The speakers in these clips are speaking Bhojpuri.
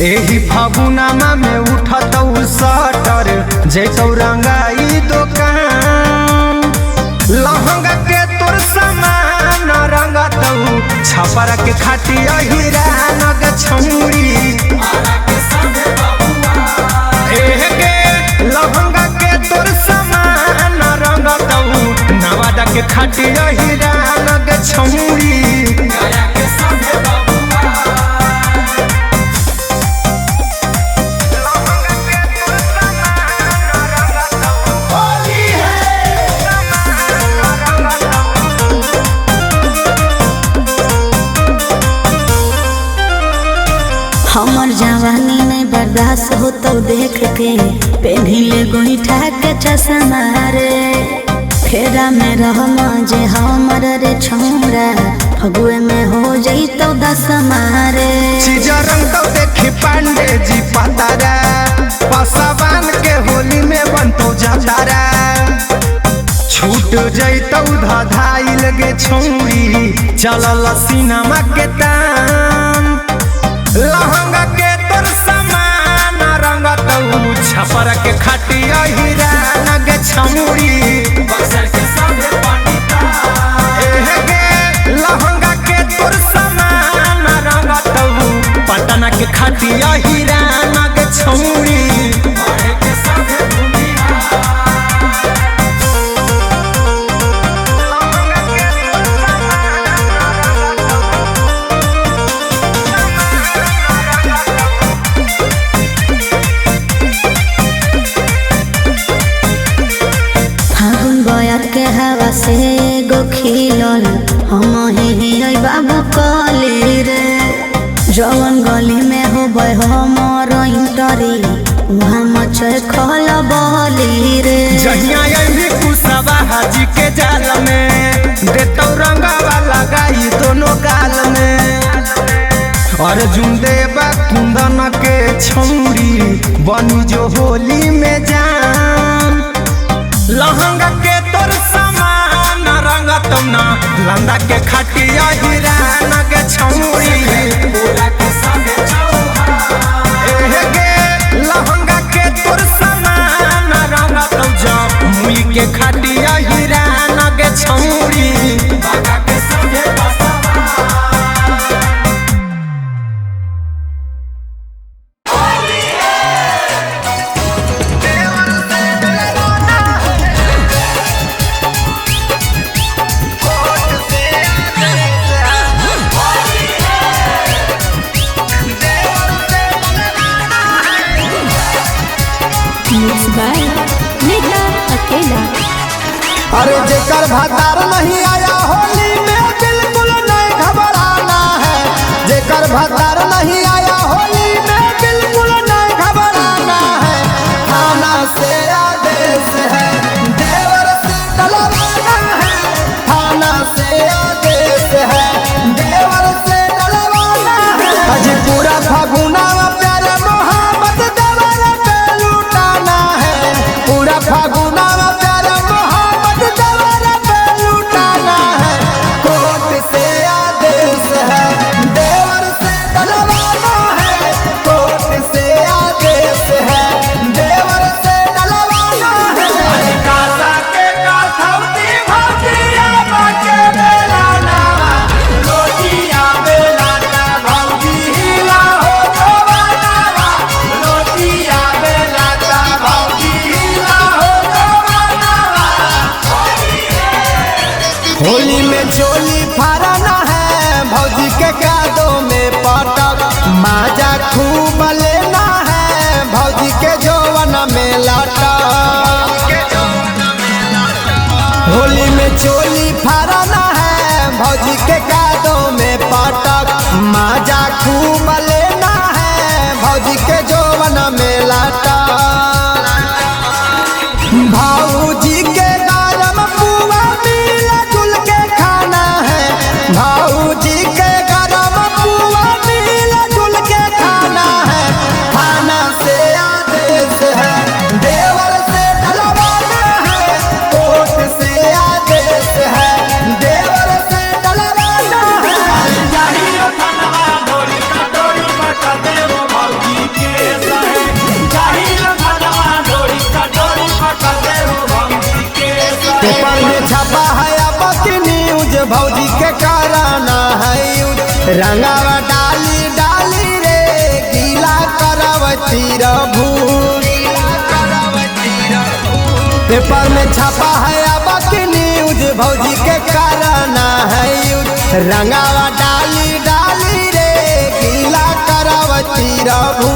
एही फागुनामा में उठतौ सटर जैतौ रंगाई दुकान लहंगा के तोर समान रंगतौ छपरा के खाटिया हीरा नग छौरी एहे लहंगा के तोर समान रंगतौ नवादा के खाटिया हीरा नग छौरी हमर जवानी नहीं बर्दाश्त हो तो देख के पेन्हिले गोईठा के चश्मा रे फेरा में रहम जे हमर रे छौरा फगुए में हो जइतो दसमा रे चीजा रंग तो देखी पांडे जी पतारा पसावान के होली में बनतो जातारा छूट जइतो धधाई लगे छौरी चलल सिनेमा के तान लहंगा के तोर समान रंगतौ छपरा के खाटिया हीरा नग छौरी लहंगा के तोर समान रंगतौ पटना के खाटिया हीरा नग छौरी के हवा से गो खिलल हम ही बाबू कली रे जवन गली में हो हमर इंटरी वहाँ मचे खल बली रे जहिया भी कुसबा हाजी के जाल में देतौ रंगवा लगाई दोनों गाल में अर्जुन देवा कुंदन के छौरी बनी जो होली में जान लहंगा के तोर समान रंगतौ ना लंदा के खाटिया हीरा नग छौरी लहंगा के तोर समान रंगतौ जा मुई के खाटिया हीरा नग छौरी अरे जेकर भतार नहीं आया होली में बिल्कुल नहीं घबराना है जेकर भतार नहीं आया होली में बिल्कुल नहीं घबराना है थाना से आदेश है देवर से डलवाना है थाना से आदेश है देवर से डलवाना है अजी पूरा फागुना प्यारे मोहब्बत देवर पे लुटाना है पूरा फागुना होली में चोली फराना है भौजी के कादों में पटक माजा खूब लेना है भौजी के जौवन में लटक होली में चोली फराना है भौजी के कादों में पटक रंगावा डाली डाली रे गीला करवती रभू। पेपर में छपा है अब की न्यूज भौजी के करना है यूज। रंगावा डाली डाली रे गीला करवती रभू।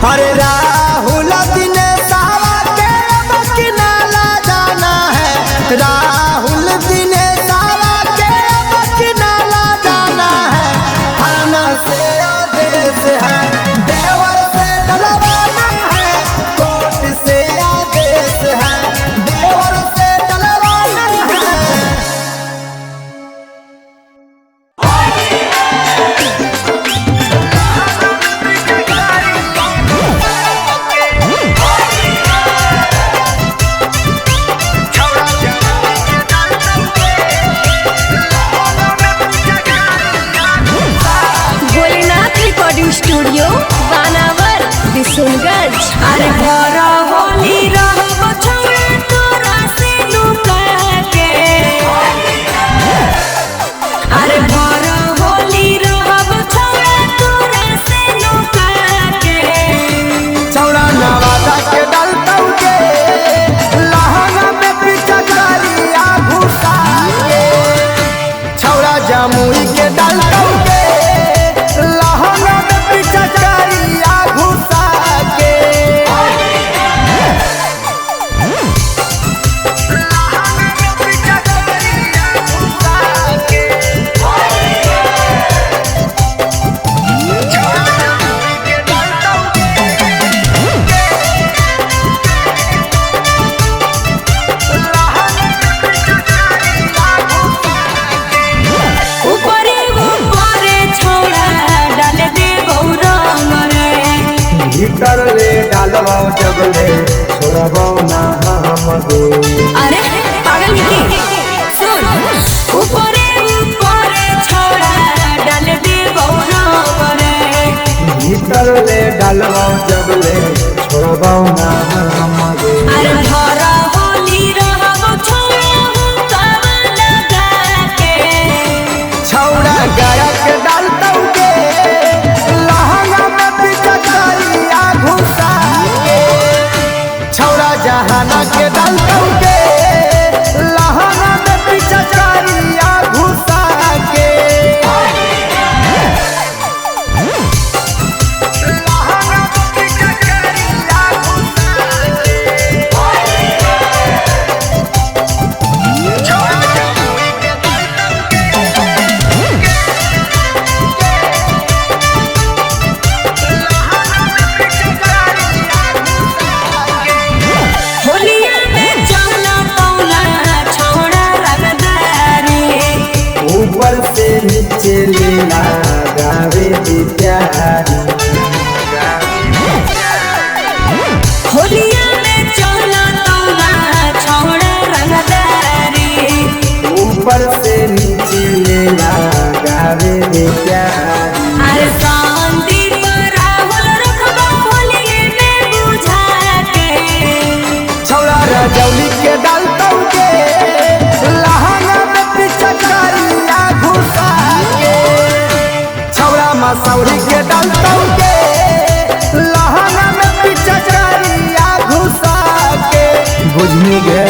अरे राहुल दिनेशवा के अब की नाला जाना है। राहुल दिनेशवा के अब की नाला जाना है। थाना से आदेश है देवर से डलवाना है। कोर्ट से आदेश है देवर से डलवाना है। भोलेनाथ रिकॉर्डिंग स्टूडियो बानावर बिशुनगंज। अरे भर होली रहब छौड़ा तोरा से लुका के। अरे भर होली रहब छौड़ा तोरा से लुका के। चौड़ा नवादा के डलतऊ के लहंगा में पिचकारिया घुसा के। छौड़ा जमुई के डलतऊ के लहंगा में पिचकारिया घुसा के। ऊपरे ऊपरे छौड़ा डाल दे गौरंग रे। भीतर ले डालबो जबले छोड़बो ना हमगे। अरे पागल की सुन। ऊपरे ऊपरे छौड़ा डाल दे गौरंग रे। भीतर ले डालबो जबले छोड़बो ना हमगे। अरे भर होली रहब छौड़ा हुक्का लगा के। छौड़ा गया के डालतऊ के लहंगा में पिचकारिया घुसा के। छौड़ा जहाना के डालतऊ के लहंगा में पिचकारिया घुसा के। होलिया में चौला पौला छौड़ा रंगदारी। ऊपर से नीचे लीला गावे दी प्यारी। होलिया में चौला पौला छौड़ा रंगदारी। ऊपर से नीचे लीला गावे दी प्यारी। अरे संदीप राहुल रखबा होलिये में बुझा के। छौड़ा रजौली के डालतऊ के लहंगा में पिचकारिया घुसा के। छौड़ा मसौरी के डालतऊ के लहंगा में पिचकारिया घुसा के। बुझनी गे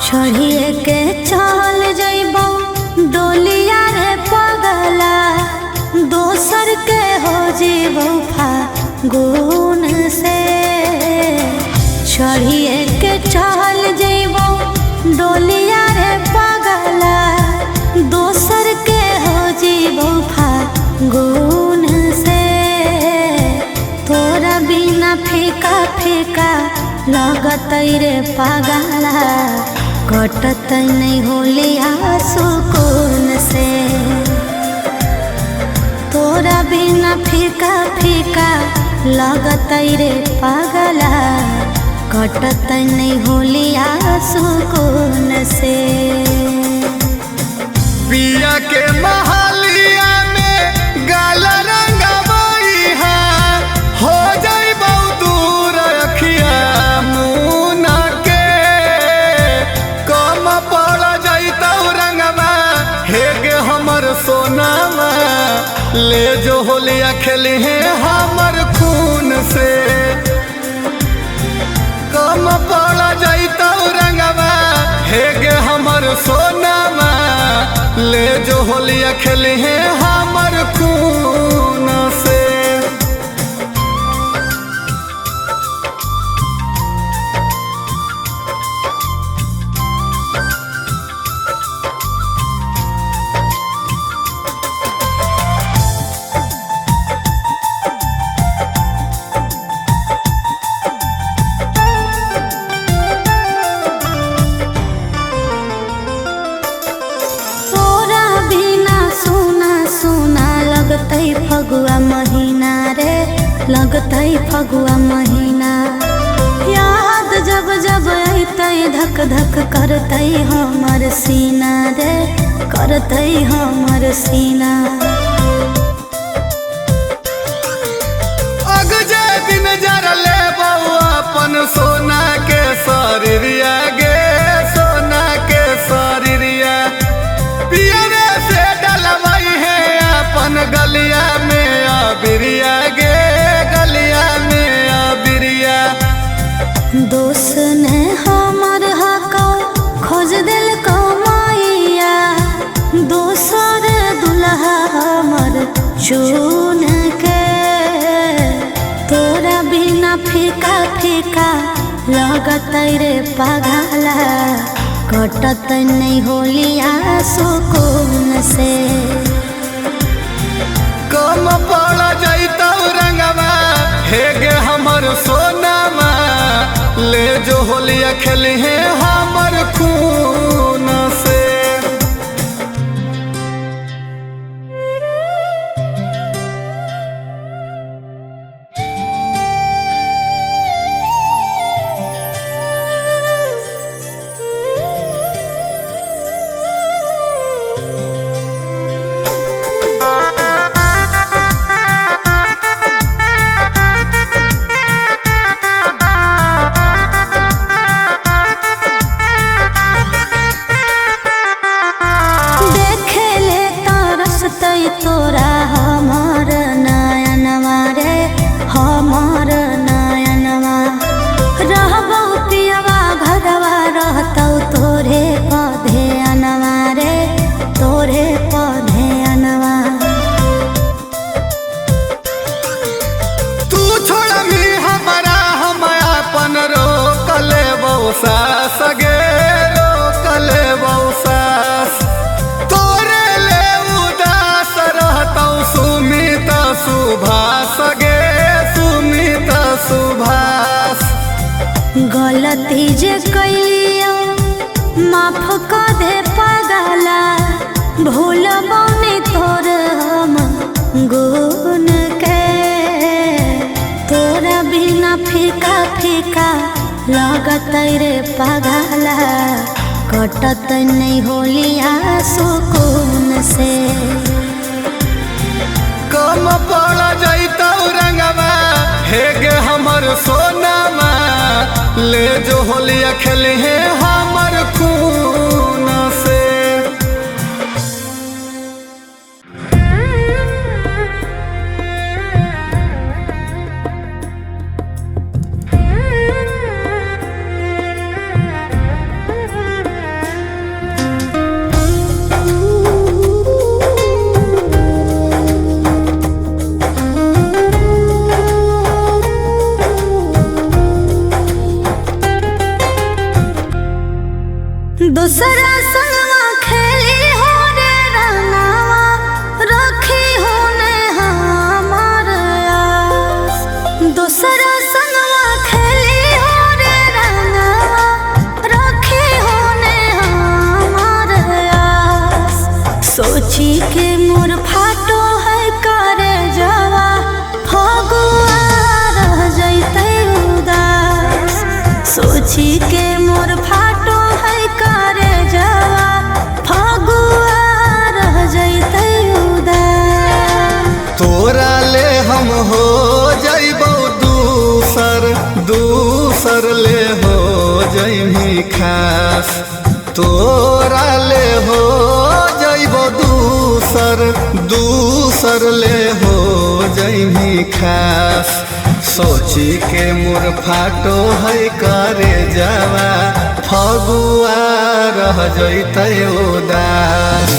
छोड़िए के चल जइबो डोलिया रे पगला। दोसर के हो जीवो फागुन से। छोड़िए के चल जइबो डोलिया रे पगला। दोसर के हो जीवो फागुन से। तोरा बिना फीका फीका लगत रे पागला। कटत नहीं होलिया सुकून से। तोरा बिना फीका फीका लगत रे पागला, कटत नहीं होलिया सुकून से। पिया के महलिया में गाल रंगवई है, हो जाई बहुत दूर अखिया मुना के, कम पड़ जाई तो रंगवा हेगे हमर सोनावा, ले जो होलिया खेली है हमर खून से। कम पड़ जाई तो रंगवा हेगे हमर सोनावा, ले जो होलिया खेली है हमर खून से। लगतई फगुआ महीना रे, लगतई फगुआ महीना। याद जब जब अतई धक धक करतई हमर सीना रे, करतई हमर सीना। अग जे दिन जरले बउआ अपन सोना के शरीरिया गे, सोना के शरीरिया पियरे से डलवाई है अपन गलिया में अबिरिया गे, गलिया में अबिरिया। दोस्त ने हमर हको खोज दिल को माइया, दोसर दुल्हा हमर चुन के। तोरा बिना फीका फीका लगत रे पागला, कटत नहीं होलिया सुकून से। कम पड़ जाई तो रंगवा हेगे हमर सोनावा, ले जो होलिया खेली है हमर खून से। तोरा हमर नयनवा रे, हमर नयनवा। रहबौ पियवा घरवा रहतौ तोरे पौधे अनवा रे, तोरे पौधे अनवा। तू छोड़ मी हमारा हम अपन रोक लेबौ सास गे, रोक लेबौ सास। सुमित सुभाष गे, सुमित सुभाष। गलती जे कैलियो माफ कर दे पागला, भूलबौ नहीं तोर हम गुण के। तोरा बिना फीका फीका लगत रे पागला, कटत नहीं होलिया सुकून से। कम पड़ जाई तो रंगवा हेगे हमर सोनावा, ले जो होलिया खेली है हमर खून से। दोसर जइमी खास तोरा ले हो जइबो दूसर ले हो जइमी खास सोची के मोर फाटो है करे जावा फगुआ रह जइतै उदास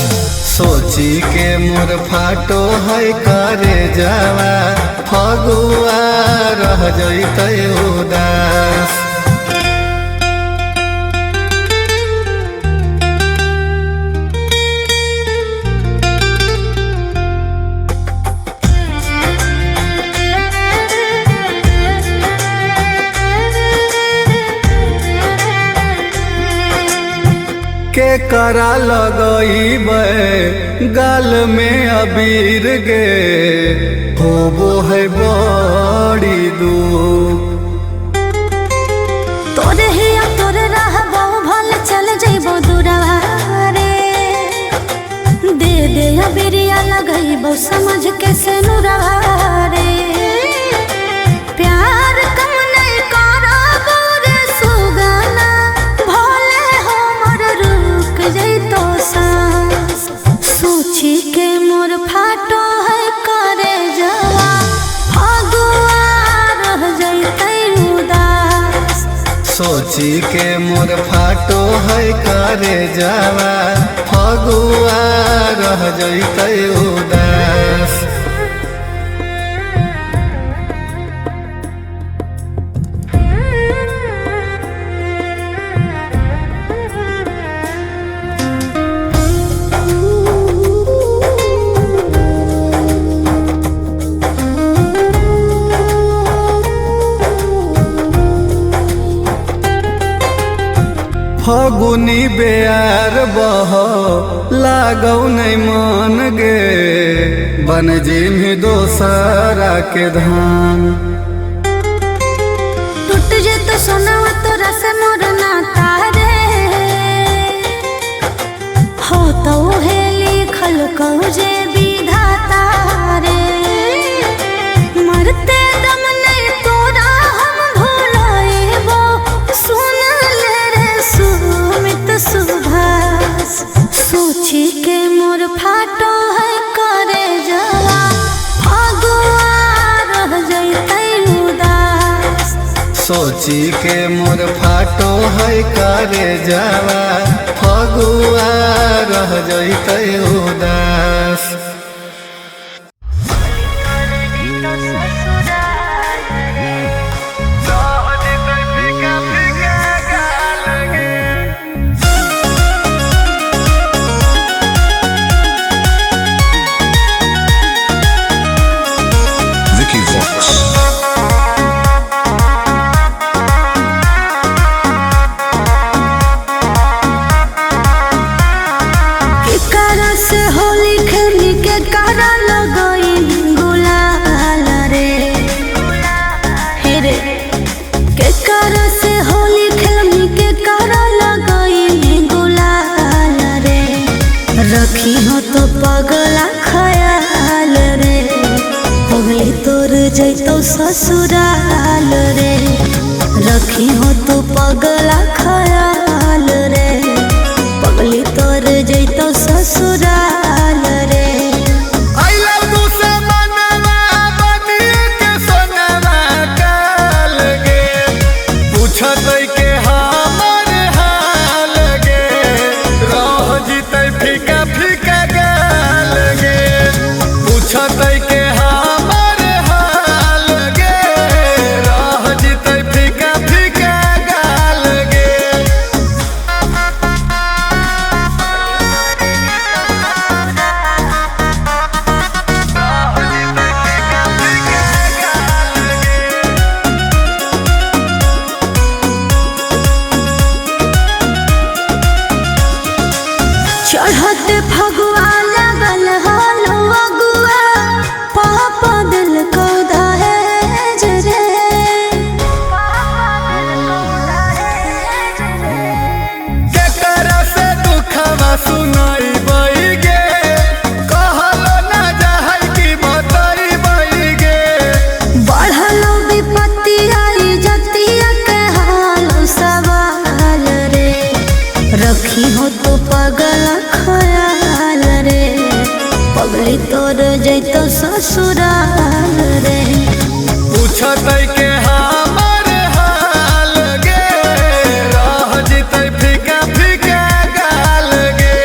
सोची के मोर फाटो है करे जावा फगुआ रह जइतै उदास। के करा लगइबै गाल में अबीर गे होबो है बड़ी दुख तोरे हिया तोरे रहबो भल चल जइबो दूरवा रे दे दे अबिरिया लगइबो समझ के से नुरवा रे प्यार कम नहीं करबो रे सुगना भले हमर रुक जइतो सांस सोची के मोर फाटो है करे जवा फगुआ रह जइतै उदास सोची के मोर फाटो है करे जावा फगुआ रह जइतै उदास। फगुनी बेयार बह लागौ नहीं मन गे बन जिमी दोसरा के धान टूट जे तो सोनावा तोरा से मोर नाता रे हो तो हे लिखल कहू जे विधाता रे मरते दम नहीं तोरा हम भुलाएबो सुन ले रे सुमित सुभाष सोची के मोर फाटो है करे जवा फगुआ रह जइतै उदास सोची के मोर फाटो है करे जावा फगुआ रह जइतै उदास। रखी हो तो पगला खयाल रे होगली तोर जैतो ससुराल रे रखी हो तो पगला खयाल रे पगली तोर जैतो ससुराल रे चढ़ते फगुआ लगल हालो अगुआ पापा दिल को दहेज रे केकरा से दुखवा सुनाई बइगे कहलो ना जाहै की बताई बइगे बढ़लो विपत्ति आई जतिया के हाल सवाल पगल खयाल रे पगली तोर जैतो ससुराल रे पूछत के हमर हाल गे रह जितै फीका फीका गाल गे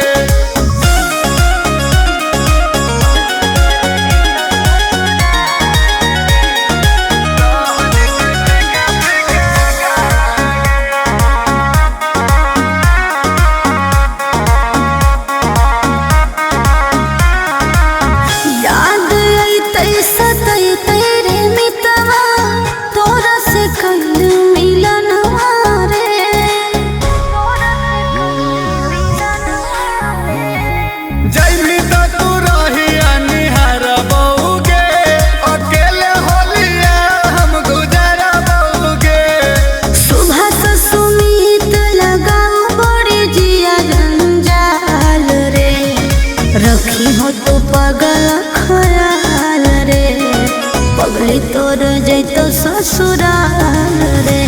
याद अइतै सतैतै रे मितवा तोरा से कल मिलनवा रे जैमी तो तू रही अनिहार बउगे अकेले होलिया हम गुजारा बउगे सुबह से सुमित लगाओ बड़ी जिया जंजाल रे रखी हो तू पगल खयाल रे पगली तोर जैतो ससुराल रे